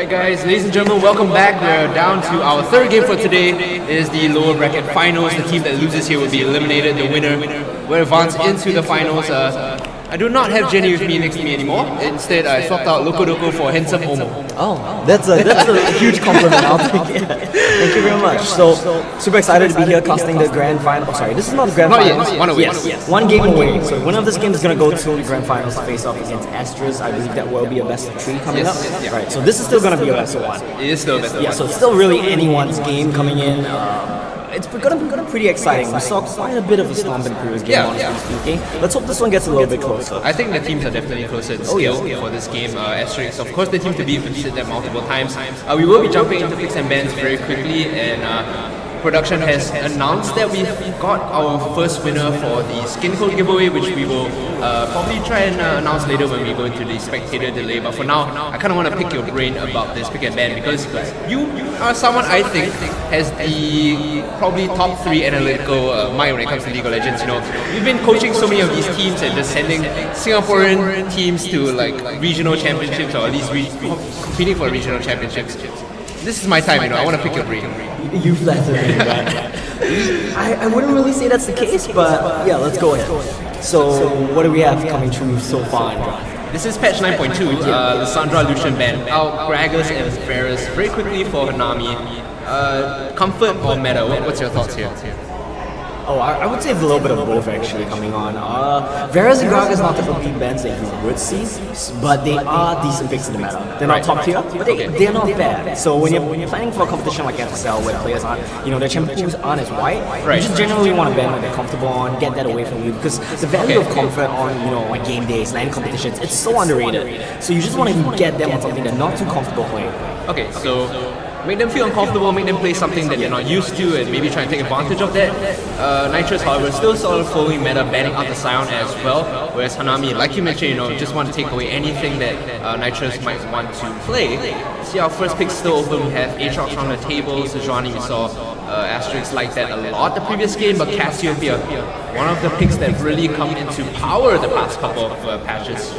Alright guys, ladies and gentlemen, welcome back. We're down to our third game for today. It is the lower bracket finals. The team that loses here will be eliminated. The winner will advance into the finals. I do not have Jenny with me next to me anymore. Instead, I swapped out Loco Doco for handsome Omo. Oh, that's a huge compliment. I'll take it. Thank you very much. So, super excited to be here casting the grand final. Oh, sorry, this is not the grand final. Not yet. One away. Yes, one game away. So, winner of this game is going to go to the grand finals to face off against Asterisk. I believe that will be a best of 3 coming up. Yeah. Right, so this is still going to be a best of 1. It is still a best of 1. Yeah, so it's still really anyone's game coming in. It's gonna be pretty exciting. We saw quite a bit of a slump in the previous game, honestly speaking. Let's hope this one gets a little bit closer. I think the teams are definitely closer in skill for this game. Asterisk, of course, the team to beat, we've said that multiple times. We will be jumping into picks and bans very quickly, and production has announced that we've got our first winner for the skin code giveaway, which we will probably try and announce later when we go into the spectator delay. But for now, I kind of want to pick your brain about this pick and ban, because you are someone I think has the probably top 3 analytical mind when it comes to League of Legends. You know, you've been coaching so many of these teams and just sending Singaporean teams to like regional championships, or at least competing for regional championships. This is my time, you know, I want to pick your brain. You flatter me, man. I wouldn't really say that's the case, but yeah, let's go ahead. So, what do we have coming through so far in draft? This is patch 9.2, Lissandra Lucian ban out Gragas and Varus very quickly for Hanami. Comfort or meta? What's your thoughts here? Oh, I would say a little bit of both actually coming on. Varus and Gragas not typically bans that you would see, but they are decent picks in the meta. They're not top tier, but they're not bad. So when you're planning for a competition like FSL where players aren't, you know, their champion pools aren't as wide, you just generally want to ban what they're comfortable on, get that away from you, because the value of comfort on, you know, like game days, LAN competitions, it's so underrated. So you just want to get them on something they're not too comfortable playing. Okay, so make them feel uncomfortable, make them play something that they're not used to, and maybe try and take advantage of that. Knightress, however, still sort of following meta, banning out the Scion as well, whereas Hanami, like you mentioned, you know, just want to take away anything that Knightress might want to play. See, our first pick still open. We have Aatrox on the table, Sejuani, we saw Asterisk like that a lot the previous game, but Cassiopeia, one of the picks that really come into power the past couple of patches.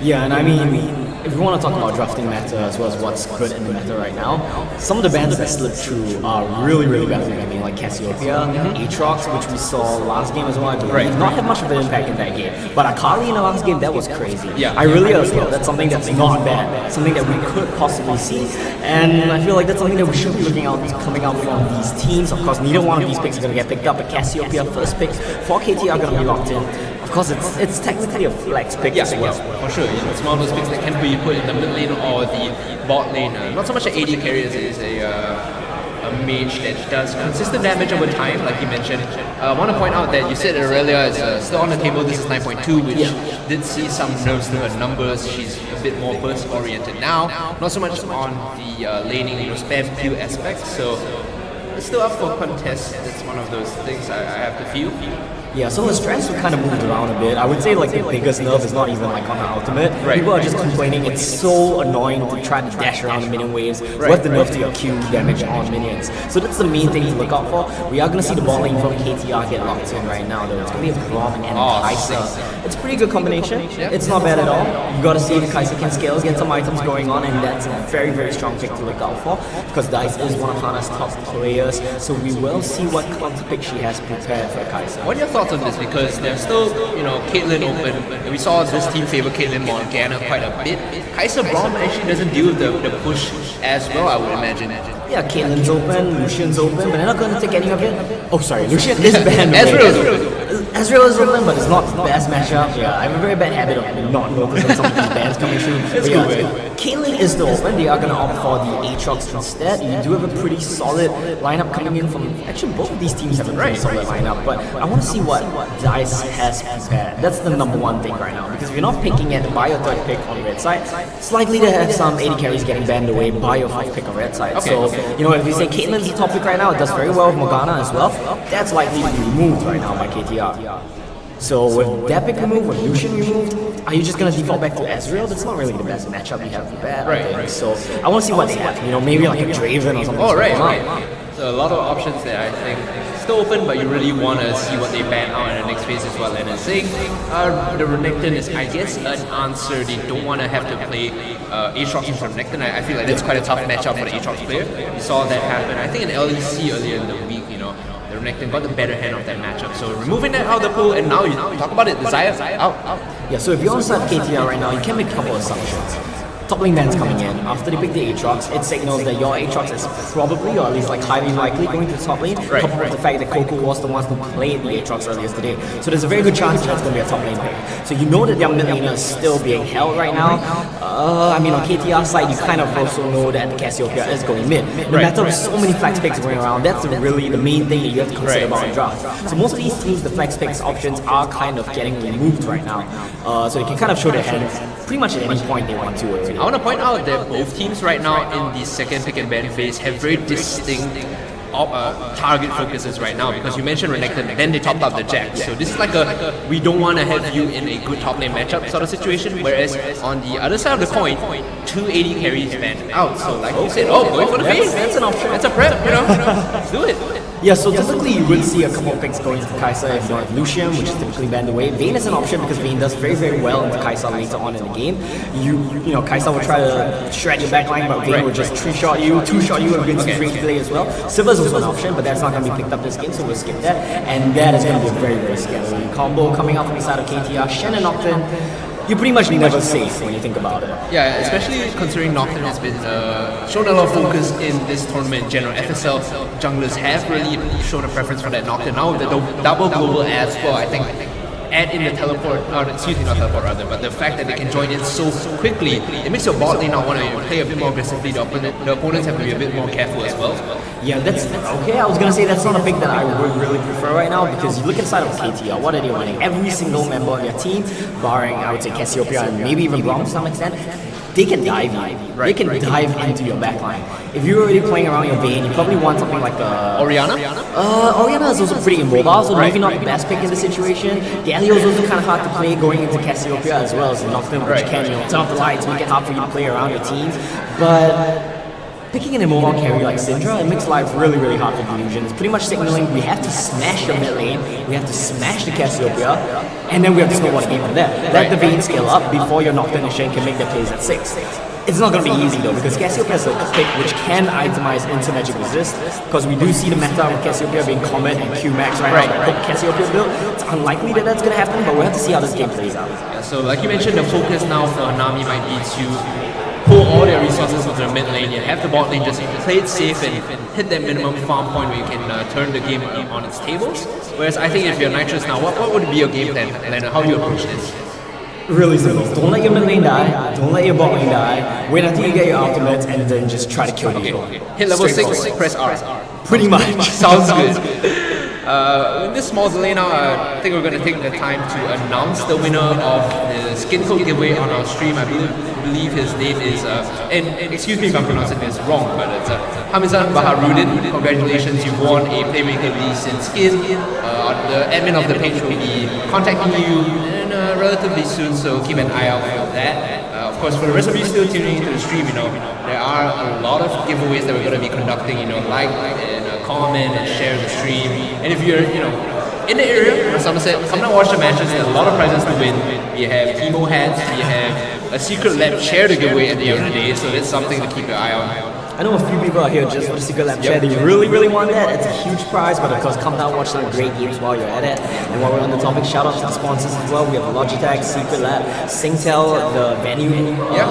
Yeah, and I mean, if we want to talk about drafting meta as well as what's good in the meta right now, some of the bans that slipped through are really bad for me. I mean, like Cassiopeia, Aatrox, which we saw last game as well, I believe, not have much of an impact in that game. But Akali in the last game, that was crazy. Yeah, I really as well. That's something that's not bad, something that we could possibly see. And I feel like that's something that we should be looking out coming out from these teams. Of course, neither one of these picks are going to get picked up, but Cassiopeia first pick for KT are going to be locked in. Of course, it's technically a flex pick as well. For sure. It's one of those picks that can be put in the mid lane or the bot lane. Not so much an AD carry as it is a mage that does consistent damage over time, like you mentioned. I want to point out that you said earlier, it's still on the table. This is 9.2, which did see some nerfs to her numbers. She's a bit more burst oriented now, not so much on the laning, you know, spam Q aspect. So it's still up for contest. It's one of those things I have to feel. Yeah, so her strengths were kind of moved around a bit. I would say like the biggest nerf is not even like on her ultimate. People are just complaining it's so annoying to try to dash around the minion waves with the nerf to your Q damage on minions. So that's the main thing to look out for. We are going to see the ball lane from KTR get locked in right now though. It's going to be a Braum and Kai'Sa. It's a pretty good combination. It's not bad at all. You got to see if Kai'Sa can scale, get some items going on, and that's a very strong pick to look out for, because Dice is one of Hana's top players. So we will see what counter pick she has prepared for Kai'Sa. What are your thoughts on this? Because there's still, you know, Caitlyn open, and we saw this team favor Caitlyn Morgana quite a bit. Kai'Sa Braum actually doesn't deal with the push as well, I would imagine. Yeah, Caitlyn's open, Lucian's open, but they're not going to take any of it. Oh, sorry, Lucian is banned. Ezreal is open, but it's not the best matchup. Yeah, I have a very bad habit of not noticing some of these bans coming through. It's cool, man. Caitlyn is still open. They are going to opt for the Aatrox instead. You do have a pretty solid lineup coming in from... Actually, both of these teams have a pretty solid lineup, but I want to see what DICE has prepared. That's the number one thing right now, because if you're not picking it by your third pick on the red side, it's likely to have some AD carries getting banned away by your fourth pick on red side. So, you know, if you say Caitlyn's the top pick right now, it does very well with Morgana as well, that's likely to be removed right now by KTR. So with that pick removed, with Lucian removed, are you just going to default back to Ezreal? That's not really the best matchup you have for that, I think. So I want to see what they have. You know, maybe like a Draven or something. Oh, right. So a lot of options there, I think, still open, but you really want to see what they ban out in the next phase as well. And I think the Renekton is, I guess, an answer. They don't want to have to play Aatrox into Renekton. I feel like that's quite a tough matchup for the Aatrox player. We saw that happen, I think, in LEC earlier in the week, you know. The Renekton got the better hand of that matchup. So removing that out of the pool, and now you talk about it, the Xayah out. Yeah, so if you're on side of KTR right now, you can make a couple of assumptions. Top lane ban's coming in. After they pick the Aatrox, it signals that your Aatrox is probably, or at least like highly likely, going to the top lane. Right. Coupled with the fact that Coco was the ones who played the Aatrox earlier today. So there's a very good chance that's going to be a top lane pick. So you know that their mid laner is still being held right now. I mean, on KTR side, you kind of also know that the Cassiopeia is going mid. No matter with so many flex picks going around, that's really the main thing that you have to consider about a draft. So most of these teams, the flex picks options are kind of getting removed right now. So you can kind of show their hands pretty much at any point they want to already. I want to point out that both teams right now in the second pick and ban phase have very distinct target focuses right now, because you mentioned Renekton, then they topped up the Jax. So this is like a we don't want to have you in a good top lane matchup sort of situation, whereas on the other side of the coin, 280 carries banned out. So like you said, going for the face, that's an option. That's a prep, you know. Let's do it. Yeah, so typically you would see a couple of picks going to Kai'Sa if you want Lucian, which is typically banned away. Vayne is an option because Vayne does very, very well into Kai'Sa later on in the game. You know, Kai'Sa will try to shred your backline, but Vayne will just 3-shot you, 2-shot you against his range play as well. Sivir is also an option, but that's not going to be picked up this game, so we'll skip that. And that is going to be a very, very scary combo coming out from the side of KTR. Shen and Nocturne, you're pretty much never safe when you think about it. Yeah, especially considering Nocturne has been shown a lot of focus in this tournament in general. FSL junglers have really shown a preference for that Nocturne. Now with the double global as well, I think add in the teleport, excuse me, not teleport rather, but the fact that they can join in so quickly, it makes your bot lane now want to play a bit more aggressively. The opponents have to be a bit more careful as well. Yeah, that's okay. I was gonna say that's not a pick that I would really prefer right now, because you look inside of KTR, what are they running? Every single member on their team, barring I would say Cassiopeia and maybe even Blanc to some extent, they can dive you. They can dive into your backline. If you're already playing around your Vayne, you probably want something like Orianna? Orianna is also pretty immobile, so maybe not the best pick in the situation. Galio is also kind of hard to play going into Cassiopeia as well as Nocturne, which can turn off the lights, make it hard for you to play around your team. But picking an immobile carry like Syndra, it makes life really, really hard for Delusion. It's pretty much signaling we have to smash the mid lane, we have to smash the Cassiopeia, and then we have to snowball the game from there. Let the Vayne scale up before your Nocturne and Shen can make their plays at 6. It's not going to be easy though, because Cassiopeia is a pick which can itemize into magic resist, because we do see the meta with Cassiopeia being Comet and Q-Max right now. Cassiopeia build, it's unlikely that that's going to happen, but we'll have to see how this game plays out. Yeah, so like you mentioned, the focus now for Hanami might be to pull all their resources into the mid lane. You have the bot lane just play it safe and hit that minimum farm point where you can turn the game on its tables. Whereas I think if you're Knightress now, what would be your game plan, and how do you approach this? Really simple. Don't let your mid lane die, don't let your bot lane die, wait until you get your ultimates and then just try to kill the kill. Hit level 6, press R. Pretty much. Sounds good. In this small delay now, I think we're going to take the time to announce the winner of the skin code giveaway on our stream. I believe his name is, and excuse me if I'm pronouncing this wrong, but it's Hamizan Baharudin. Congratulations, you've won a Playmaker Lee skin. The admin of the page will be contacting you relatively soon, so keep an eye out for that. Of course, for the rest of you still tuning into the stream, there are a lot of giveaways that we're going to be conducting, like and comment and share the stream. And if you're, in the area of Somerset, come down and watch the matches. There's a lot of prizes to win. We have emo hats, we have a secret lab chair to give away at the end of the day, so that's something to keep your eye on. I know a few people out here just for the Secret Lab chair. They really, really want that. It's a huge prize, but of course, come down, watch some great games while you're at it. And while we're on the topic, shout out to the sponsors as well. We have Logitech, Secret Lab, Singtel, the venue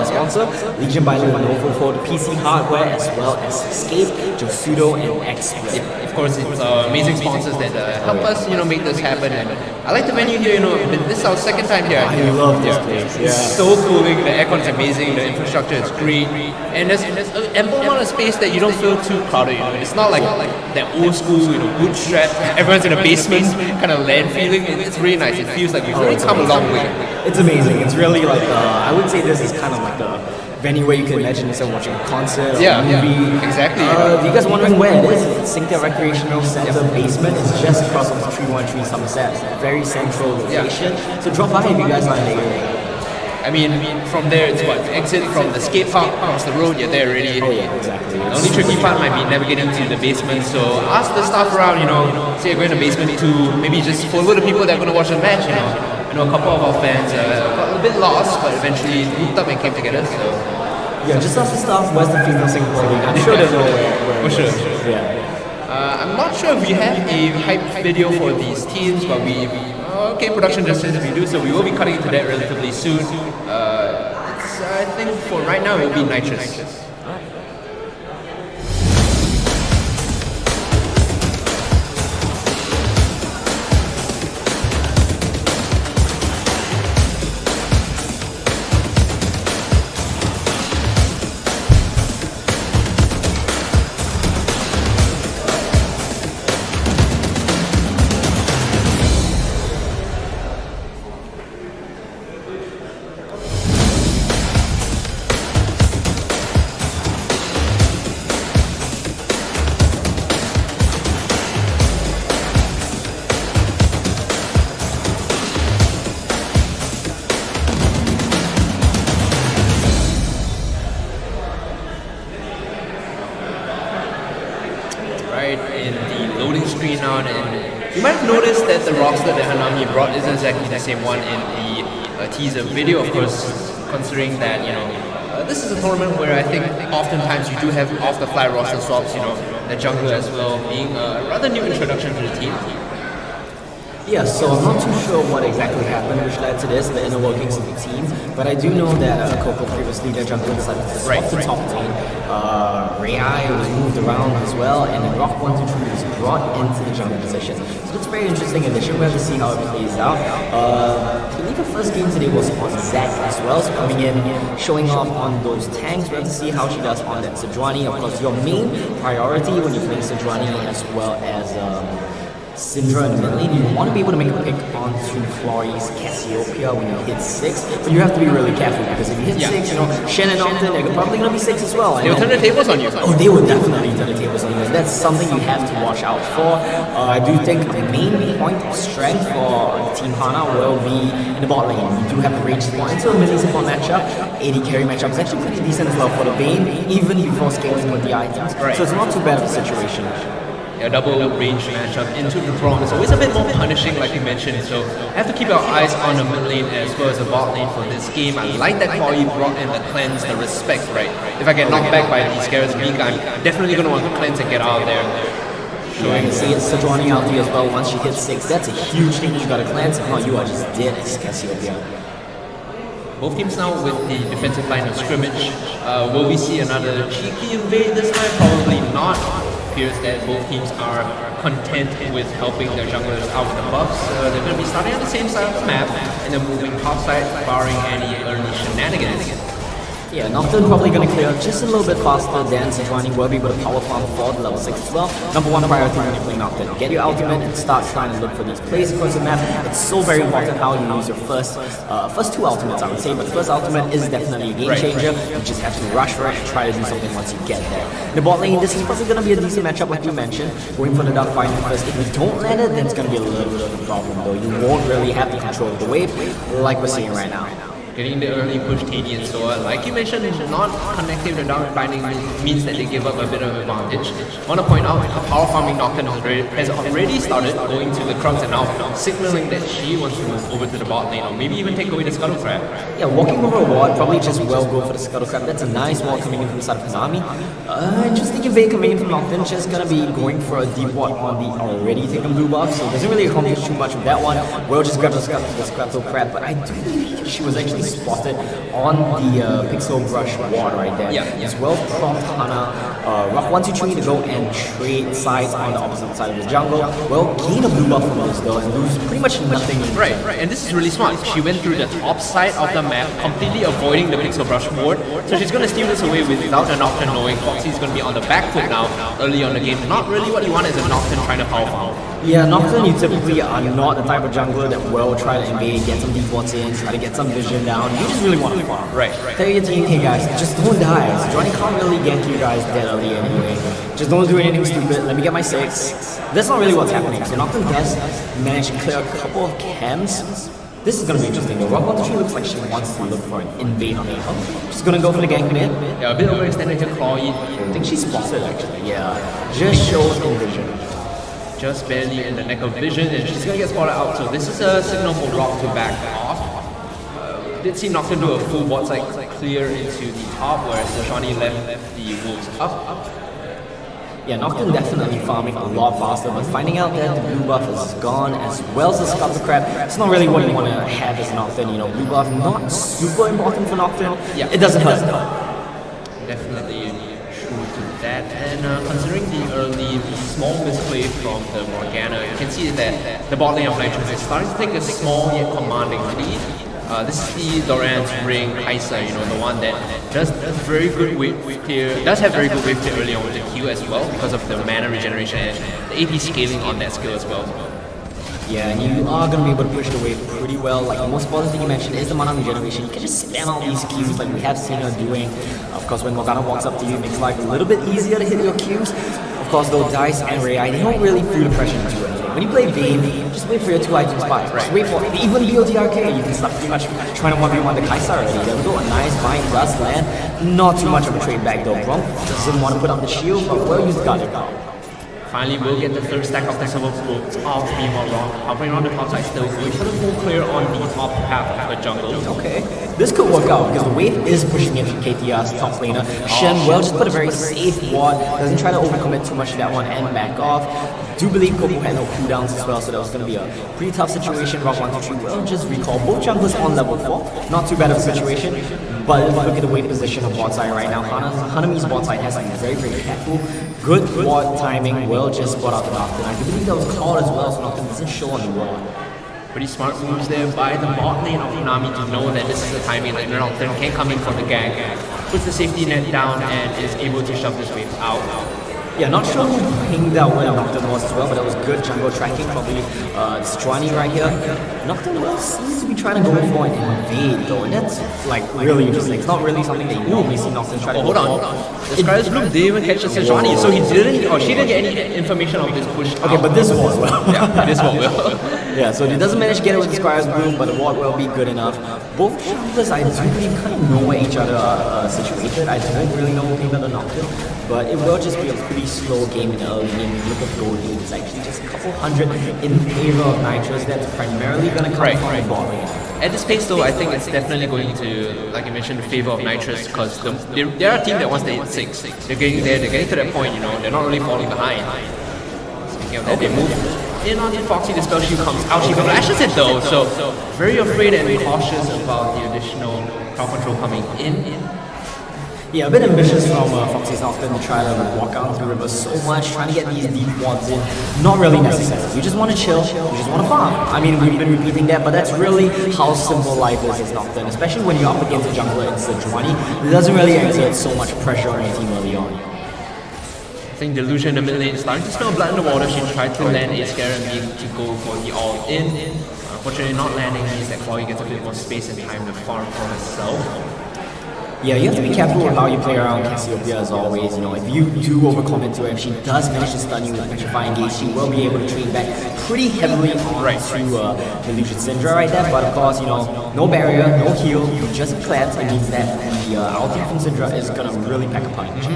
sponsor, Legion by Lenovo for the PC hardware, as well as Escape, Josudo, and X-Split. Of course, it's amazing sponsors that help us, make this happen. And I like the venue here. This is our second time here. I love this place. Yeah. It's so cooling. The aircon is amazing. The infrastructure is great, and there's an ample amount of space that you don't feel too crowded. It's not like that old school, bootstrap. Everyone's in a basement kind of land feeling. It's really nice. It feels like we've really come a long way. It's amazing. It's really like I would say this is kind of like the venue where you can imagine yourself watching a concert or a movie. Exactly. If you guys are wondering where it is, it's Singtel Recreational Center basement. It's just across from 313 Somerset. Very central location. So drop by if you guys are in the area. I mean, from there it's what? Exit from the skate park, across the road, you're there already. Oh yeah, exactly. The only tricky part might be navigating to the basement, so ask the staff around, say you're going to basement 2, maybe just follow the people that are going to watch the match, I know a couple of our fans got a bit lost, but eventually hooked up and came together, so... Yeah, just ask the staff where's the female Singapore league. I'm sure they know where For sure. Yeah. I'm not sure if we have a hype video for these teams, but okay, production just says we do, so we will be cutting into that relatively soon. I think for right now it will be Knightress. In the loading screen now, and you might have noticed that the roster that Hanami brought isn't exactly the same one in the teaser video, of course, considering that, this is a tournament where I think oftentimes you do have off-the-fly roster swaps, the jungler as well being a rather new introduction to the team. Yeah, so I'm not too sure what exactly happened which led to this, the inner workings of the team, but I do know that Coco previously, their jungler decided to swap to top lane. Rai was moved around as well, and then Rock 123 was brought into the jungle position. So it's a very interesting addition. We'll have to see how it plays out. I believe the first game today was on Zac as well, so coming in, showing off on those tanks. We'll have to see how she does on that Sejuani. Of course, your main priority when you're playing Sejuani as well as Syndra in the mid lane, you want to be able to make a pick onto Florey's Cassiopeia when you hit 6, but you have to be really careful because if you hit 6, Shen and Octane, they're probably going to be 6 as well. They'll turn the tables on you. Oh, they will definitely turn the tables on you. That's something you have to watch out for. I do think the main point of strength for Team Hana will be in the bot lane. You do have a range support into a mini support matchup. AD carry matchup is actually pretty decent as well for the Vayne, even before scaling with the items. Right. So it's not too bad of a situation. A double range matchup into the Braum is always a bit more punishing, like you mentioned, so have to keep our eyes on the mid lane as well as the bot lane for this game. I like that Chloe brought in the cleanse, the respect, right? If I get knocked back by these Garrett's Beak, I'm definitely going to want to cleanse and get out of there. Yeah, you see it's Sejuani out there as well. Once she hits 6, that's a huge thing you got to cleanse. If not, you are just dead as Cassiopeia. Both teams now with the defensive line of scrimmage. Will we see another cheeky invade this time? Probably not. Appears that both teams are content with helping their junglers out with the buffs. They're going to be starting on the same side of the map and then moving topside, barring any early shenanigans. Yeah, Nocturne probably going to clear just a little bit faster than Sejuani will be able to power farm for the level 6 as well. Number 1 priority when you play Nocturne. Get your ultimate and start trying to look for these plays across the map. It's so very important how you use your first 2 ultimates, I would say, but the first ultimate is definitely a game changer. You just have to rush for it and try to do something once you get there. In the bot lane, this is probably going to be a decent matchup like you mentioned. Going for the Dark Fighting first. If you don't land it, then it's going to be a little bit of a problem though. You won't really have the control of the wave like we're seeing right now. Getting the early push TD and so on. Like you mentioned, not connecting the down binding means that they give up a bit of advantage. I want to point out that power farming Nocturne has already started going to the Crux and now signaling that she wants to move over to the bot lane or maybe even take away the Scuttle Crab. Yeah, walking over a ward, probably just well go for the Scuttle Crab. That's a nice ward coming in from the side of Hanami. Interesting invade coming in from Nocturne, just gonna be going for a deep ward on the already taken blue buff, so doesn't really accomplish too much with that one. We'll just grab the Scuttle Crab, but I do believe she was actually spotted on the Pixel Brush ward right there. Yeah. As well prompt Hana, Rock 123 to go and trade sides on the opposite side of the jungle. Well, gain a blue buff from this though and lose pretty much nothing. Right, and this is really smart. She went through the top side of the map, completely avoiding the Pixel Brush ward, so she's going to steal this away without a Nocturne knowing Foxy's going to be on the back foot now, early on the game. Not really what you want is a Nocturne trying to power farm. Yeah, Nocturne, you typically are not the type of jungler that will try to invade, get some deep wards in, try to get some vision down. You just really want to farm. Right. Tell your team, hey guys, just don't die. Sejuani can't really gank you guys dead early anyway. Just don't do anything stupid. Let me get my 6. That's not really what's happening. So Nocturne does manage to clear a couple of camps. This is gonna be interesting. The Rock 123 looks like she wants to look for an invade on her. She's gonna go for the gank mid. Yeah, a bit overextended to claw it. I think she's spotted actually. Yeah, just shows in vision. Just barely in the neck of vision, and she's gonna get spotted out. So this is a signal for Rock to back off. Did see Nocturne do a full bot side clear into the top, whereas Sejuani left the wolves up. Yeah, Nocturne definitely farming a lot faster, but finding out that the blue buff is gone as well as the Scutter Crab, it's not really what you want to have as Nocturne. You know, blue buff not super important for Nocturne. Yeah, it doesn't hurt though. Definitely true to that. And considering the early small misplay from the Morgana, you can see that the bot lane of Knightress is starting to take a small yet commanding lead. This is the Doran's Ring Kai'Sa, you know, the one that does very good wave clear, does have very good wave clear early on with the Q as well because of the mana regeneration and the AP scaling on that skill as well. Yeah, and you are going to be able to push the wave pretty well. Like the most important thing you mentioned is the mana regeneration. You can just spam out these Qs like we have seen her doing. Of course, when Morgana walks up to you, it makes life a little bit easier to hit your Qs. Of course, though, Dice and Ray, they don't really feel the pressure into it. When you play Vayne, just wait for your 2 items buy. Just wait for even BOTRK. You can start pretty much trying to 1v1 the Kai'Sa already. There we go, a nice bind does land. Not too much of a trade back though. Bronk doesn't want to put on the shield, but well used guard. Finally, we'll get the third stack of the silver bolts off Meanwhile Rock. Hovering around the top side still, going for the full clear on the top half of the jungle. Okay, this could work out because the wave is pushing in from KTR's top laner. Shen well just put a very safe ward, doesn't try to overcommit too much to that one and back off. Do believe Coco had no cooldowns as well, so that was going to be a pretty tough situation. Rock 123 will just recall both junglers on level 4. Not too bad of a situation, but if you look at the wave position of bot side right now, Hanami's bot side has to be very, very careful. Good ward timing, will just spot out the Nocturne. I do believe that was called as well, so Nocturne doesn't show on the wall. Pretty smart moves there by the bot lane of Hanami to know that this is the timing like Nocturne can come in for the gank. Puts the safety net down and is able to shove this wave out. Yeah, not sure who pinged that where Nocturne was as well, but that was good jungle tracking, probably Sejuani right here. Nocturne seems to be trying to go for an invade though, and that's like really interesting. It's not really something that you normally see Nocturne try to hold on. This guy's group didn't even catch the Sejuani, so he didn't, or she didn't get any information of this push. Okay, but this ward will. Yeah, this ward will. Yeah, so he doesn't manage to get it with the Squire's Broom, but the ward will be good enough. Both junglers, I do really kind of know where each other are situated. I don't really know who came out of Nocturne, but it will just be a pretty slow game in the early game. Look at gold lead, it's actually just a couple hundred in favor of Knightress. That's primarily going to come from the bot lane. At this pace though, I think it's definitely going to, like I mentioned, favor of Knightress because they're a team that once they hit 6, they're getting there, they're getting to that point, you know, they're not really falling behind. Speaking of that, they move in onto Foxy, the spell shield comes out, she flashes it though, so very afraid and cautious about the additional crowd control coming in. Yeah, a bit ambitious from Foxy's Nocturne to try to walk out the river so much, trying to get these deep wards in. Not really necessary. You just want to chill, you just want to farm. I mean, we've been repeating that, but that's really how simple life is as Nocturne, especially when you're up against a jungler in Sejuani. It doesn't really exert so much pressure on your team early on. I think Delusion in the mid lane is starting to smell blood in the water. She tried to land a Scarab Beam to go for the all-in. Unfortunately, not landing means that Chloe gets a bit more space and time to farm for herself. Yeah, you have to be careful with how you play around Cassiopeia as always. You know, if you do overcommit to her, if she does manage to stun you with Petrifying Gaze, she will be able to trade back pretty heavily onto the Lucian Syndra right there. But of course, you know, no barrier, no heal, just cleanse. It means that the ulti from Syndra is gonna really pack a punch.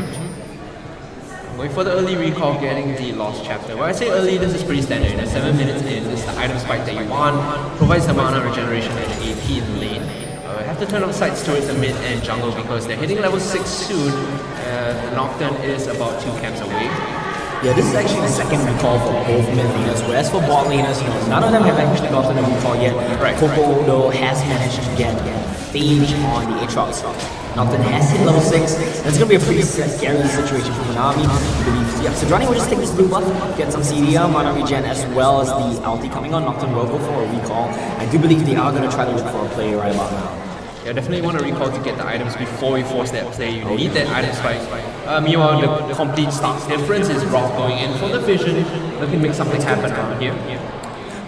Going for the early recall, getting the Lost Chapter. When I say early, this is pretty standard. You know, 7 minutes in, this is the item spike that you want, provides the mana regeneration and AP in the lane. Have to turn off sides towards the mid and jungle because they're hitting level 6 soon. Nocturne is about 2 camps away. Yeah, this is actually the second recall for both mid laners, whereas for bot laners, you know, none of them have actually gotten a recall yet. Coco, though, has managed to get Phage on the Aatrox. Nocturne has hit level 6, and it's going to be a pretty scary situation for Hanami. I believe. Yeah, Sejuani will just take this blue buff, get some CDR, mana regen, as well as the ulti coming on. Nocturne will go for a recall. I do believe they are going to try to look for a play right about now. Yeah, definitely want to recall to get the items before we force that play. You need that item spike. Meanwhile, the complete start difference is Rock going in for the vision, looking to make something happen around here.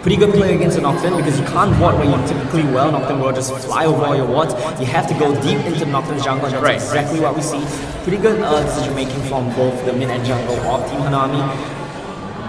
Pretty good play against a Nocturne because you can't ward where you typically well. Nocturne will just fly over all your wards. You have to go deep into Nocturne's jungle. That's exactly what we see. Pretty good decision making from both the mid and jungle of Team Hanami.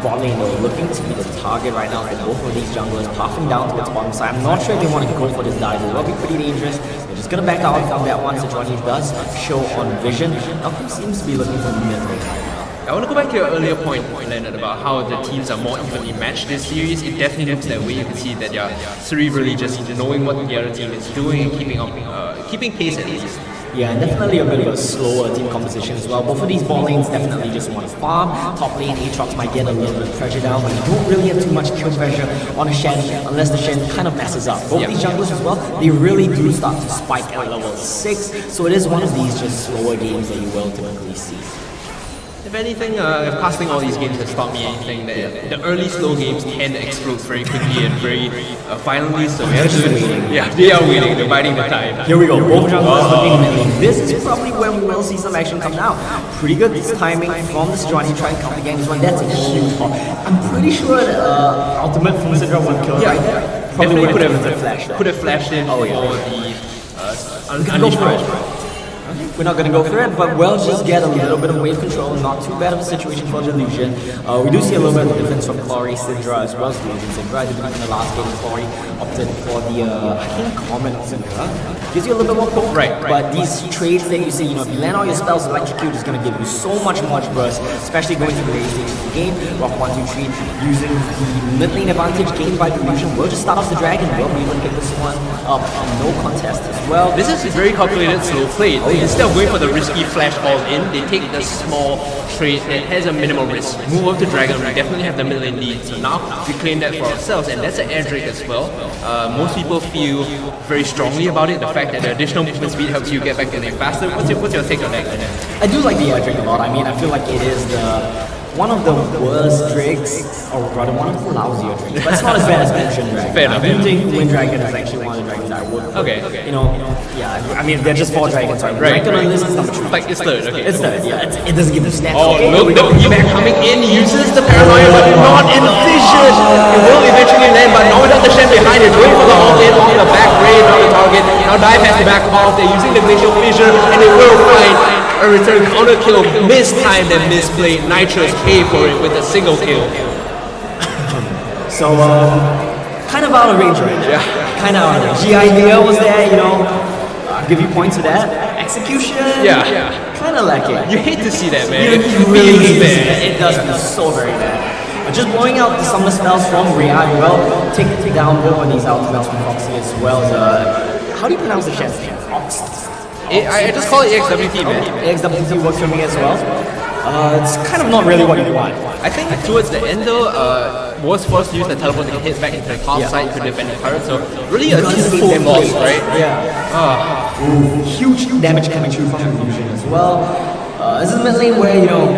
bot lane though, looking to be the target right now for both of these junglers, pathing down towards bottom side. I'm not sure if they want to go for this dive. It will be pretty dangerous. They're just gonna back out from that one. Sejuani does show on vision. Alchemy seems to be looking for mid lane right now. I want to go back to your earlier point, Leonard, about how the teams are more evenly matched this series. It definitely looks that way. You can see that they are cerebrally just knowing what the other team is doing and keeping pace at least. Yeah, and definitely a bit of a slower team composition as well. Both of these ball lanes definitely just want to farm. Top lane, Aatrox might get a little bit of pressure down, but you don't really have too much kill pressure on a Shen unless the Shen kind of messes up. Both these junglers as well, they really do start to spike at level 6, so it is one of these just slower games that you will typically see. If anything, if casting all these games has taught me anything, that the early slow games tend to explode very quickly and very violently, so we have to... Yeah, they are waiting, they're biding the time. Here we go, both junglers looking mid lane. This is probably when we will see some action come out. Pretty good timing from the Sejuani trying to counter again. That's a huge pop. I'm pretty sure that ultimate from Syndra would kill right there. Probably would have flashed in for the unleashed power. We're not going to go for it, but we'll just get a little bit of wave control. Not too bad of a situation for Delusion. We do see a little bit of difference from Clory, Syndra as well as Delusion. Syndra, I believe in the last game, Clory opted for the, I think, common on Syndra. Gives you a little bit more poke, but these trades that you see, you know, if you land all your spells, Electrocute is going to give you so much burst, especially going through the late stages of the game. Rock 1, 2, 3, using the mid lane advantage gained by Delusion. We'll just start off the dragon. We'll be able to pick this one up no contest as well. This is very calculated slow play. Instead of going for the risky flash all in, they take the small trade that has a minimal risk. Move up to dragon, we definitely have the mid lane lead. So now we claim that for ourselves, and that's an air drake as well. Most people feel very strongly about it. The fact that the additional movement speed helps you get back to the lane faster. What's your take on that? I do like the air drake a lot. I mean, I feel like it is one of the worst drakes, or rather one of the lousier drakes. But it's not as bad as Ocean Dragon. Fair enough. I do think Wind Dragon is actually one of the dragons that I would put. Okay. You know, yeah, I mean, they're just 4 dragons, right? Dragon on this is number 3. Like, it's third, okay. It's third, yeah. It doesn't give them stats. Oh, look, the piggyback coming in, uses the paranoia, but not in vision. It will eventually land, but not without the Shen behind it. Going for the all in on the back raid on the target. Now Dive has to back off. They're using the Glacial Fissure, and they will find a return counter kill, mistimed and misplayed. Knightress pay for it with a single kill. So, kind of out of range right now. Yeah. Kind of out of range. The idea was there, you know. I'll give you points for that. Execution. Yeah. Kind of lacking. You hate to see that, man. You really hate to see that. It does feel so very bad. Just blowing out the summoner spells from Rhea, well, take down both of these ultimates from Foxy as well. How do you pronounce the Shen's name? I just call it EXWT, man. EXWT works for me as well. It's kind of not really what you want. I think towards the end though, was forced to use the teleport to hit back into the top side to defend the turret, so really a decent game loss, right? Yeah. Huge damage coming through from Illusion as well. This is a mid lane where, you know,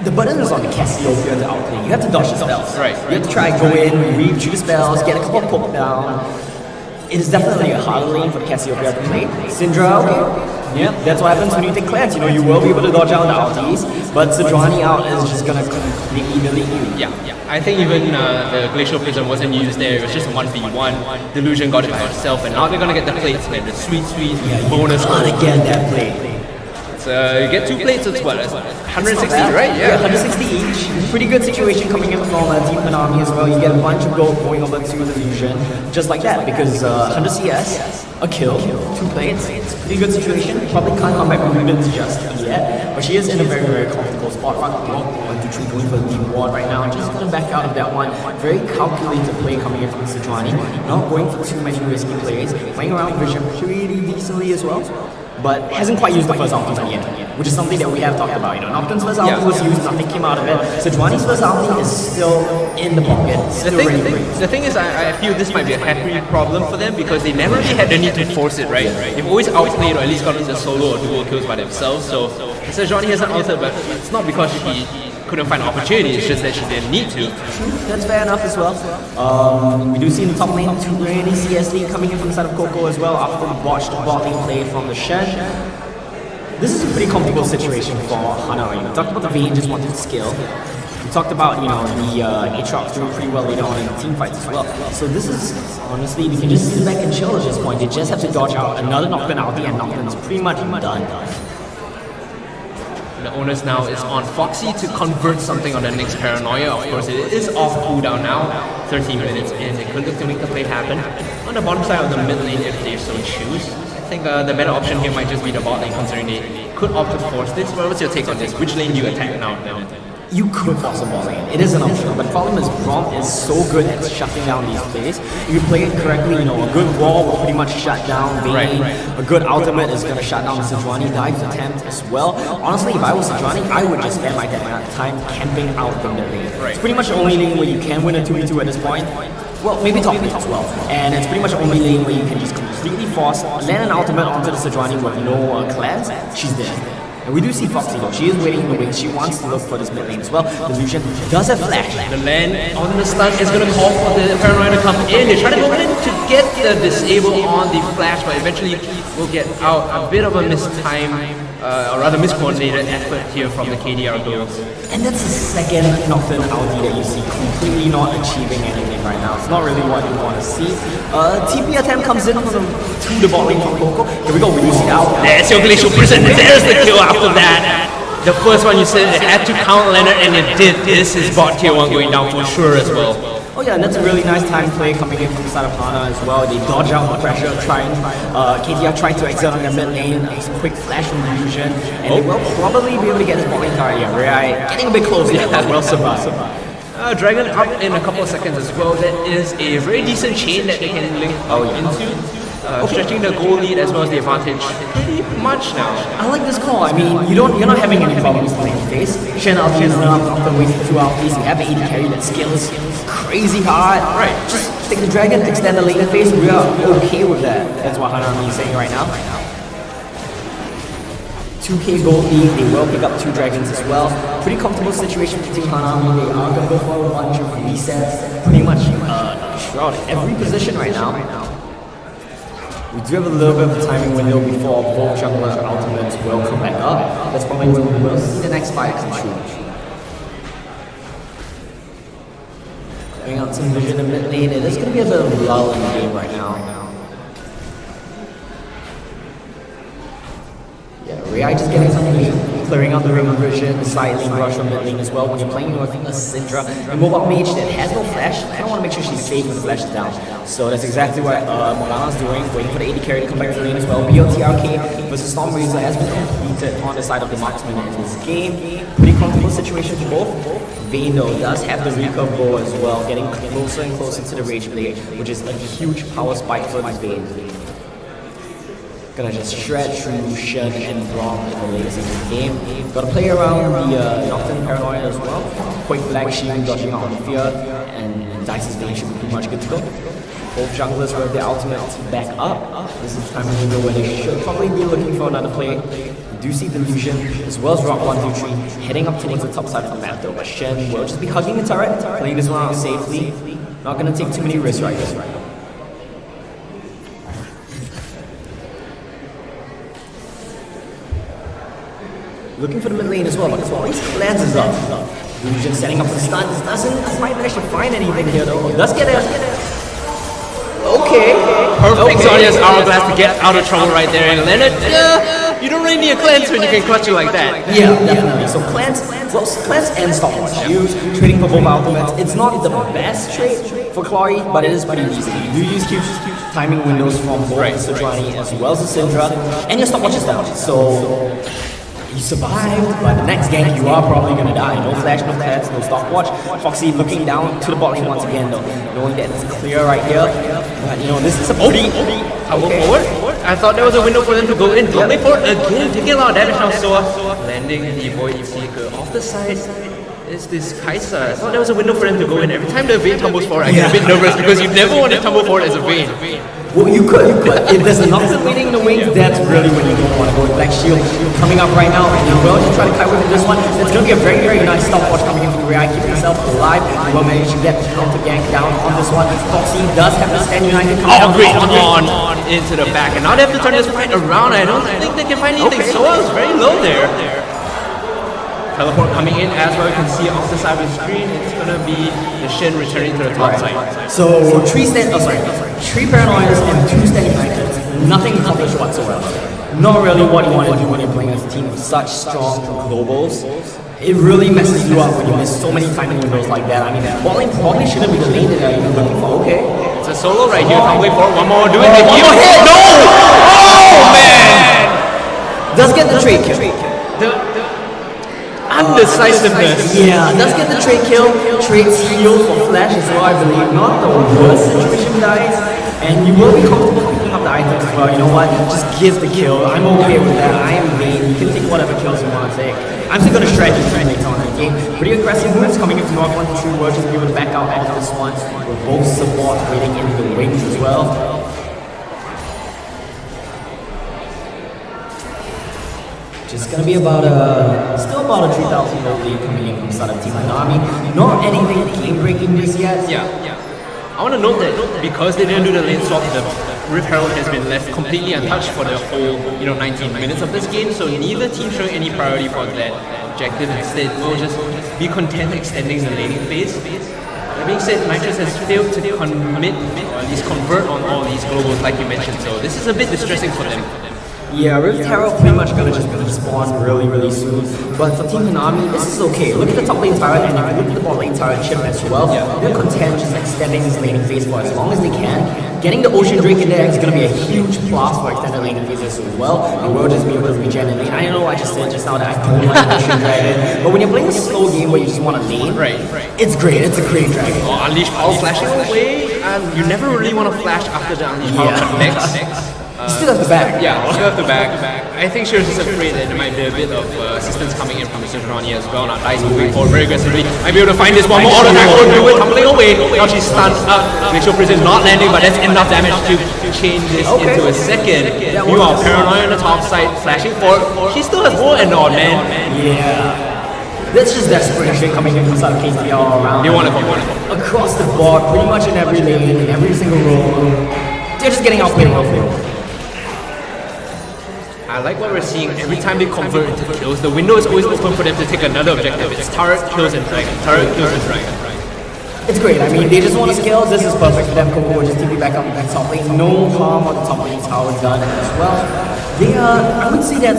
the button is on the Cassiopeia to outplay. You have to dodge the spells. Right. You have to try go in, read through the spells, get a couple of poke down. It is definitely a harder lane for the Cassiopeia to play. Syndra, yeah, that's what happens when you take cleanse. You know, you will be able to dodge out the ulties, but Sejuani out is just gonna completely delete you. Yeah. I think even the Glacial Prism wasn't used there. It was just 1v1. Delusion got it by herself, and now they're gonna get the plates, man. The sweet bonus. You gotta get that plate. You get 2 plates, it's what? 160, right? Yeah, 160 each. Pretty good situation coming in from Team Hanami as well. You get a bunch of gold going over to the Illusion, just like that, because 100 CS, a kill, 2 plates. It's a pretty good situation. Probably can't come back from Rubens just yet, but she is in a very, very comfortable spot. Right now, 1, 2, 3 going for the deep ward right now. Just gonna back out of that one. Very calculated play coming in from Sejuani. Not going for too many risky plays. Playing around Vision pretty decently as well. But hasn't quite used the first ulti yet, which is something that we have talked about. You know, Nocturne's first ulti was used, nothing came out of it. Sejuani's first ulti is still in the pocket. The thing is, I feel this might be a happy problem for them because they never really had the need to force it, right? They've always outplayed or at least gotten the solo or duo kills by themselves. So Sejuani hasn't altered, but it's not because she couldn't find opportunity, it's just that she didn't need to. That's fair enough as well. We do see in the top lane 2 early CS lead coming in from the side of Coco as well after the botched bot lane play from the Shen. This is a pretty comfortable situation for Hanami. We talked about the Vayne just wanting skill. We talked about, you know, the Aatrox doing pretty well later on in the team fights as well. So this is, honestly, we can just sit back and chill at this point. They just have to dodge out another Nocturne ulti and Nocturne is pretty much done. The onus now is on Foxy to convert something on the next Paranoia. Of course, it is off cooldown now. 13 minutes in, they could look to make the play happen. On the bottom side of the mid lane if they so choose. I think the better option here might just be the bot lane, considering they could opt to force this. But what's your take on this? Which lane do you attack now? You could force a bot lane. It is an option, but the problem is Braum is so good at shutting down these plays. If you play it correctly, you know, a good wall will pretty much shut down Vayne. A good ultimate is going to shut down the Sejuani dive attempt as well. Honestly, if I was Sejuani, I would just spend my time camping out the mid lane. It's pretty much the only lane where you can win a 2v2 at this point. Well, maybe top lane as well. And it's pretty much the only lane where you can just completely force, land an ultimate onto the Sejuani with no cleanse. She's there. And we do see Foxy though, she is waiting in the wings, she wants to look for this mid lane as well. The Lucian does have flash. The land on the stun is going to call for the Paranoia to come in. They try to go in to get the disable on the flash, but eventually will get out. A bit of a mistime, or rather miscoordinated effort here from the KDR girls. And that's the second Nocturne ulti that you see completely not achieving anything right now. It's not really what you want to see. TP attempt comes in to the bot lane from Coco. Here we go, we do see out. There's your Glacial Prison, there's the kill after that. The first one you said it had to count Leonard, and it did. This is bot tier 1 going down for sure as well. Oh yeah, and that's a really nice time play coming in from the side of Hana as well. They dodge out the pressure, KTR trying to exit on their mid lane, a quick flash from the Fusion, and they will probably be able to get this bot lane card. Yeah, Rai getting a bit closer, but well survived. Dragon up in a couple of seconds as well. That is a very decent chain that they can link into. Stretching the goal lead as well as the advantage pretty much now. I like this call. I mean, you're not having any problems playing face. Shen ulti is not often wasting 2 ultis. You have an AD carry that scales crazy hard. Right. Just take the dragon, extend the lane phase. We are okay with that. That's what Hanami is saying right now. 2k gold lead, they will pick up 2 dragons as well. Pretty comfortable situation between Hanami. They are going to go for a bunch of resets. Pretty much throughout every position right now. We do have a little bit of a timing window before both jungler ultimates will come back up. That's probably when we will see the next fight come true. Putting out some vision in mid lane. It is going to be a bit of a lull in the game right now. Rai just getting some lead, clearing out the ring of vision, side lane rush from mid lane as well. When you're playing with a Syndra, a mobile mage that has no flash, you kind of want to make sure she's safe when the flash is down. So that's exactly what Morgana's doing, waiting for the AD carry to come back to the lane as well. BLTRK versus Stormrazor has been completed on the side of the marksman in this game. Pretty comfortable situation for both. Vayne though does have the recurve bow as well, getting closer and closer to the Rage Blade, which is a huge power spike for this Vayne. Gonna just shred through Shen and Braum in the latest in the game. Gotta play around the Nocturne Paranoia as well. Quick Black Shield dodging out on the Fear, and Dice's Vayne should be pretty much good to go. Both junglers with their ultimates back up. This is the time of window where they should probably be looking for another play. We do see Delusion as well as Rock 123 heading up towards the top side of the map though, but Shen will just be hugging the turret, playing this one out safely. Not gonna take too many risks right here. Looking for the mid lane as well, but as always cleanses up. Delusion setting up the stuns, doesn't quite manage to find anything here though. Does get it. Okay. Perfect Zodia's Hourglass to get out of trouble right there. And Leonard, you don't really need a cleanse when you can clutch it like that. Yeah, definitely. So cleanse and stopwatch. Use trading for both ultimates. It's not the best trade for Chloe, but it is pretty easy. You do use huge timing windows from both Sejuani as well as the Syndra, and your stopwatch is down. So you survived, but the next gank you are probably gonna die. No flash, no cleanse, no stopwatch. Foxy looking down to the bot lane once again though, knowing that it's clear right here. But you know, this is a pretty forward. I thought there was a window for them to go in. Going forward again, taking a lot of damage now. So landing the Void Seeker off the side is this Kai'Sa. I thought there was a window for them to go in. Every time the Vayne tumbles forward, I get a bit nervous because you never want to tumble forward as a Vayne. Well, you could, but if there's nothing waiting in the wings, that's really when you don't want to go. Black Shield coming up right now, and you will just try to kite with this one. It's going to be a very, very nice stopwatch coming in from Rai, keeping himself alive. You will manage to get the counter gank down on this one. Foxy does have the Stand United coming down. Great on into the back, and now they have to turn this fight around. I don't think they can find anything. So I was very low there. Teleport coming in as well. You can see off the side of the screen. It's gonna be the Shen returning to the top side. So 3 Paranoias and 2 Stand Uniteds. Nothing accomplished whatsoever. not really what you want to do when you're playing as a team with such strong globals. It really messes you up when you miss so many timing windows like that. I mean, balling probably shouldn't be the lane that you're looking for. Okay. It's a solo right here. Tumbling forward. One more. Do it. One more hit. No! Oh man! Does get the trade kill. The undecisiveness. Yeah, does get the trade kill. Trades heal for flash as well, I believe. Not the worst situation, guys. And you will be comfortable picking up the items as well. You know what? Just give the kill. I'm okay with that. I am vain. You can take whatever kills you want to take. I'm still going to strategy later on in the game. Pretty aggressive moves coming in from North 1 to 2. We're just able to back out of this one with both support waiting in the wings as well. Just gonna be about still about a 3,000 gold lead coming in from side of Team Hanami. Not anything game breaking just yet. Yeah. I want to note that because they didn't do the lane swap, the Rift Herald has been left completely untouched for the whole 19 minutes of this game. So neither team showing any priority for that objective. Instead, we'll just be content extending the laning phase. That being said, Knightress has failed to commit or at least convert on all these globals like you mentioned. So this is a bit distressing for them. Yeah, Rift Herald pretty much gonna just respawn really soon. But for Team Hanami, this is okay. Look at the top lane turret, and if you look at the bot lane turret chip as well, they're content just extending this laning phase for as long as they can. Getting the Ocean Drake in there is gonna be a huge plus for extended laning phases as well. And we'll just be able to regen in lane. I know I just said just now that I don't like Ocean Dragon, but when you're playing a slow game where you just want to lane, it's great. It's a great dragon. Unleash power flashing away, and you never really want to flash after the unleash power connects. Still have the back. Yeah, still have the back. I think she was just afraid that there might be a bit of assistance coming in from Ronnie as well. Now Dice moving forward very aggressively. Might be able to find this one more auto attack. Will do it, tumbling away. Now she's stunned up. Glacial Prison not landing, but that's enough damage to change this into a second. Meanwhile, Paranoia on the top side, flashing forward. She still has more and on, man. Yeah. That's just desperation coming in from South KT all around. They want to go across the board, pretty much in every lane, in every single role. They're just getting outplayed. I like what we're seeing every time they convert into kills. The window is always open for them to take another objective. It's turret, kills, and dragon. Turret, kills, and dragon. It's great. I mean, they just want to scale. This is perfect for them. Coco just TP back up in the top lane. No harm on the top lane tower done as well. They are, I would say that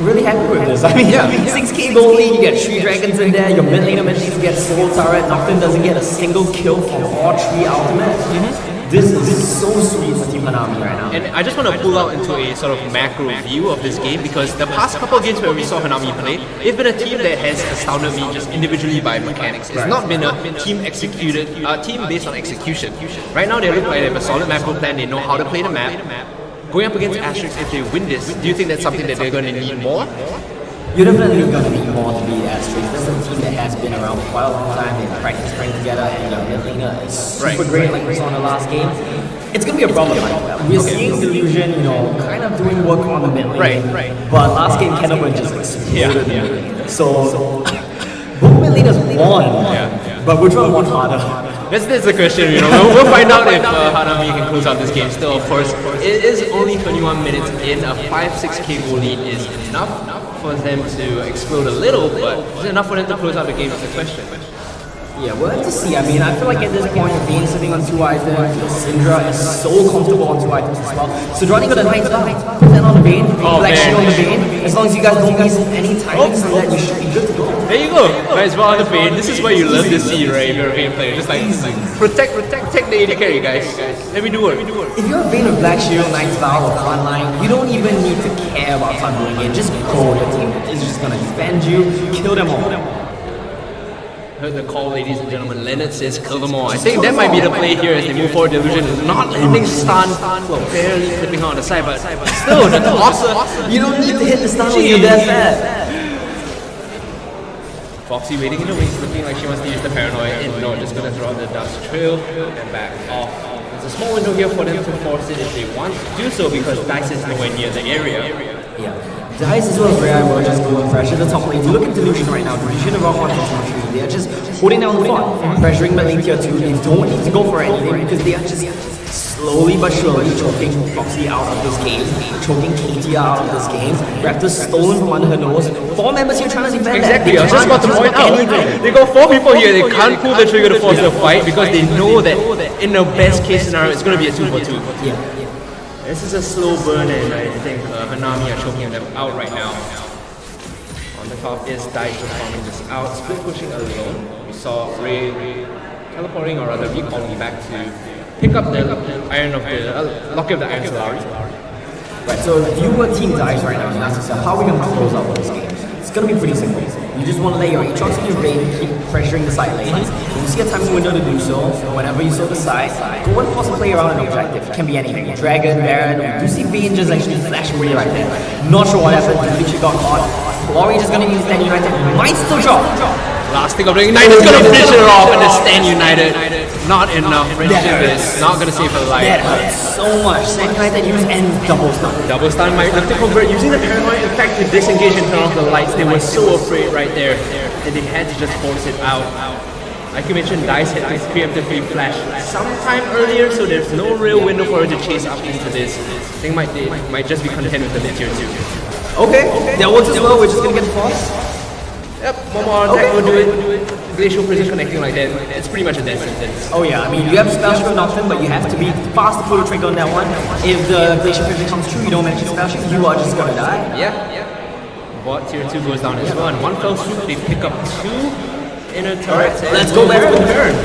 really happy with this. I mean, 6k gold lead, you get 3 dragons in there. Your mid laner mid get soul turret. Nocturne doesn't get a single kill from all 3 ultimates. This is so sweet for Team Hanami right now. And I just want to pull out into a sort of macro view of this game because the past couple of games where we saw Hanami play, they've been a team that has astounded me just individually by mechanics. It's not been a team based on execution. Right now they look like they have a solid macro plan, they know how to play the map. Going up against Asterix, if they win this, do you think that's something that they're going to need more? You're definitely going to need more to beat Asterix. This is a team that has been around for quite a long time. They've practiced playing together, and their mid laner is super great, like we saw in the last game. It's going to be a problem. We're seeing Delusion, kind of doing work on the mid lane. But last game, Kennerman just exploded. So, both mid laners won, but which one won harder? That's the question, We'll find out if Hanami can close out this game. Still, of course, it is only 21 minutes in. A 5-6k goal lead is enough for them to explode a little, but is it enough for them to close out the game? Is the question. Yeah, we'll have to see. I mean, I feel like at this point, Vayne sitting on 2 items, Syndra is so comfortable on 2 items as well. So Johnny got a nice put that on the Vayne, Black Shield on the Vayne. As long as you guys don't miss any timings, then you should be good to go. There you go. Nice ball on the Vayne. This is what you love to see, right? If you're a Vayne player, just like protect the AD carry, guys. Let me do it. If you're a Vayne with Black Shield, Night Vow, or Frontline, you don't even need to care about tunneling in. Just go. Your team is just gonna defend you, kill them all. Heard the call, ladies and gentlemen. Leonard says kill them all. I think that might be the play here as they move forward. Delusion is not landing stun. Well, barely clipping on the side, but still, that's awesome. You don't need to hit the stun when you're that fast. Foxy waiting in the wings, looking like she wants to use the Paranoia. And no, just gonna throw out the dust trail and back off. There's a small window here for them to force it if they want to do so because Dice is nowhere near the area. Yeah. Dice as well as Rare will just go and pressure the top lane. If you look at Delusion right now, Delusion and Rock 1 2, they are just holding down the fort, pressuring the lane tier 2. They don't need to go for anything because they are just slowly but surely choking Foxy out of this game, choking KT out of this game. Raptor's stolen from under her nose. 4 members here trying to defend exactly, that. I was just about to point out. They got 4 people here, they can't pull the trigger to force the fight because they know that in the best case scenario it's going to be a 2-for-2. Yeah. This is a slow burn, and I think Hanami are choking them out right now. On the top is Dai farming this out, split pushing alone. We saw Ray teleporting, or rather recalling back to pick up the Iron of the Lock of the Iron Solari. Right, so if you were Team Dice right now and ask yourself, how are we going to close out this game? It's going to be pretty simple. You just want to lay your Aatrox in your vein, keep pressuring the side lanes. When you see a timing window to do so, whenever you saw the side, go and possibly play around an objective. It can be anything. Dragon, Baron, you see Vayne just actually flash away right there. Not sure what happened, I think she got caught. Glory just going to use Stand United, might still drop. Last thing of the Ignite is going to finish it off, and the Stand United, not enough. Friendship is not going to save her life. That hurts so much. Stand United use and double stun. Double stun might have to convert using the paranoid effect to disengage and turn off the lights. They were so afraid right there, and they had to just force it out. Like you mentioned, Dice had this preemptively flash sometime earlier, so there's no real window for her to chase up into this. I think they might just be content with the mid tier 2. Okay, that works as well. We're just going to get the force. Yep, one more attack will do it. Glacial Prison connecting like that, it's pretty much a death sentence. Oh yeah, I mean, you have Spell Shield option, but you have to be fast to pull the trigger on that one. If the Glacial Prison comes true, you don't manage to Spell Shield, you are just gonna die. Yeah. Bot tier 2 goes down as well, and one fell swoop, they pick up 2 inner turrets. Let's go back to the turn.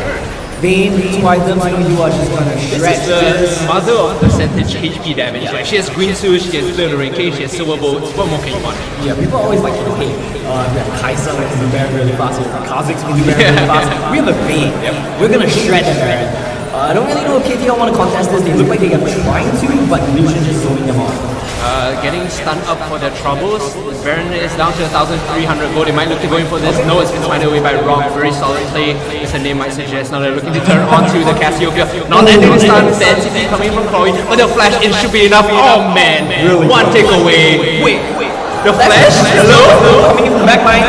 Vayne, swipe them, so you are just gonna shred. This is the mother of percentage HP damage. Like, she has Green Swoosh, she has Glittering Cage, she has Silver Bolts. What more can you want? Yeah, people always like, hey, we have Kai'Sa like can do Baron really fast, we have Kha'Zix can do Baron really fast. We have a Vayne. We're gonna shred the Baron. I don't really know if KTL want to contest this. They look like they are trying to, but Lucian just throwing them off. Getting stunned up for their troubles. Baron is down to 1,300 gold. They might look to go in for this. No, it's been swindled away by Rock. Very solid play, as the name might suggest. Now they're looking to turn onto the Cassiopeia. Not landing the stun. Fancy feet coming from Chloe. But the flash in should be enough. Oh man, really? One takeaway. Wait. The flash? Hello? Coming in from the back line.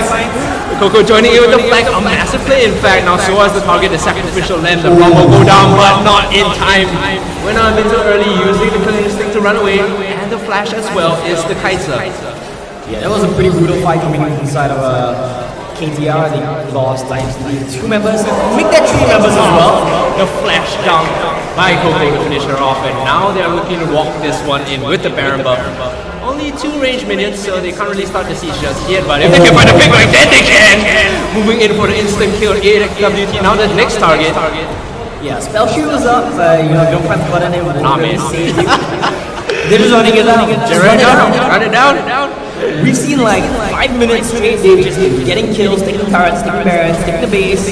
Coco joining in with the flag, a massive play in fact. Now so as the target, the sacrificial lamb, the bomb will go down, but not in time. Went on a bit too early, using the killing instinct to run away, and the flash as well is the Kai'Sa. Yeah, that was a pretty brutal fight coming in inside of KTR. They lost like 2 members, make that 3 members as well. The flash down by Coco to finish her off, and now they're looking to walk this one in with the Baron buff. Only 2 range minions, so they can't really start the siege just yet, but if they can find a pick like that, they can! Moving in for the instant kill, AWT, now the next target. Yeah, Spell Shield is up, don't press the button, it won't really save you. They're just running it down. Run it down. We've seen like 5 minutes straight, they've just been getting kills, taking the turrets, taking Barons, taking the base.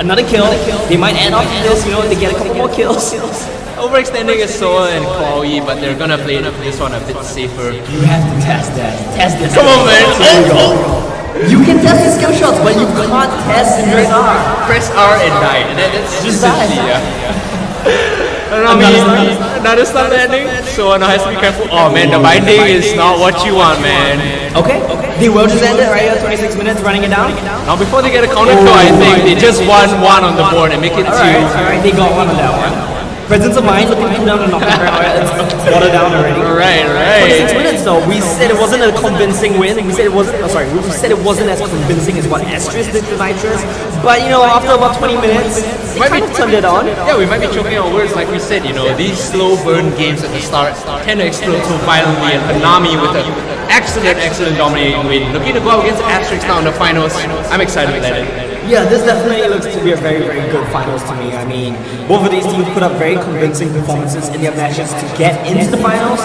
Another kill, they might add on to this, they get a couple more kills. Overextending is Soa and Chloe, but they're gonna play this one a bit safer. You have to test that. Test this. Come on, man. You can test the skill shots, but you can't test your R. Press R and die. And that's just die. Another stun landing. So now has to be careful. Oh man, the binding is not what you want, man. Okay. They will just end it right here, 26 minutes, running it down. Now before they get a counter kill, I think they just won 1 on the board and make it 2. Alright, they got 1 on that one. Presence of mind, looking cool down and knock it it's watered down already. Right. 26 minutes though. We said it wasn't a convincing win. We said it wasn't. We said it wasn't as convincing as what Esports did to Knightress. But after about 20 minutes, they kind of turned it on. Yeah, we might be choking on words like we said. These slow burn games at the start tend to explode so violently. And Hanami with an excellent dominating win, looking to go out against Asterix now in the finals. I'm excited with that. Yeah, this definitely looks to be a very, very good finals to me. I mean, both of these teams put up very convincing performances in their matches to get into the finals.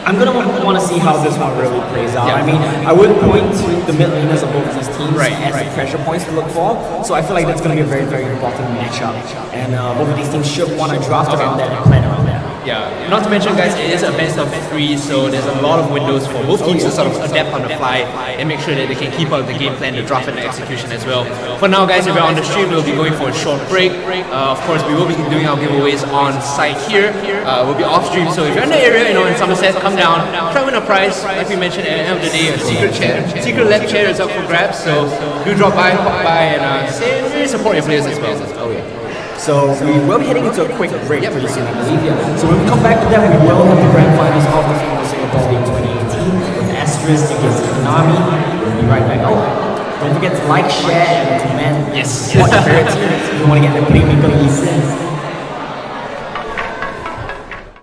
I'm going to want to see how this one really plays out. I mean, I would point to the mid laners of both these teams as the pressure points to look for. So I feel like that's going to be a very, very important matchup. And both of these teams should want to draft around that and plan around that. Yeah, not to mention, guys, it is a best of 3, so there's a lot of windows for both teams to sort of adapt on the fly and make sure that they can keep up the game plan, the draft and the execution as well. For now, guys, if you're on the stream, we'll be going for a short break. Of course, we will be doing our giveaways on site here. We'll be off stream, so if you're in the area, in Somerset, come down, try to win a prize. Like we mentioned at the end of the day, a secret chair. Secret left chair is up for grabs, so do drop by, pop by, and really support your players as well. Oh yeah. So we will be heading into a quick break pretty soon, I believe. So when we come back to that, we will have the grand finals of the Female Singapore League 2018 with Asterisk against Hanami. We'll be right back. Oh, don't forget to like, share, and comment. Yes. What your favorite team is if you want to get the Playmaker League.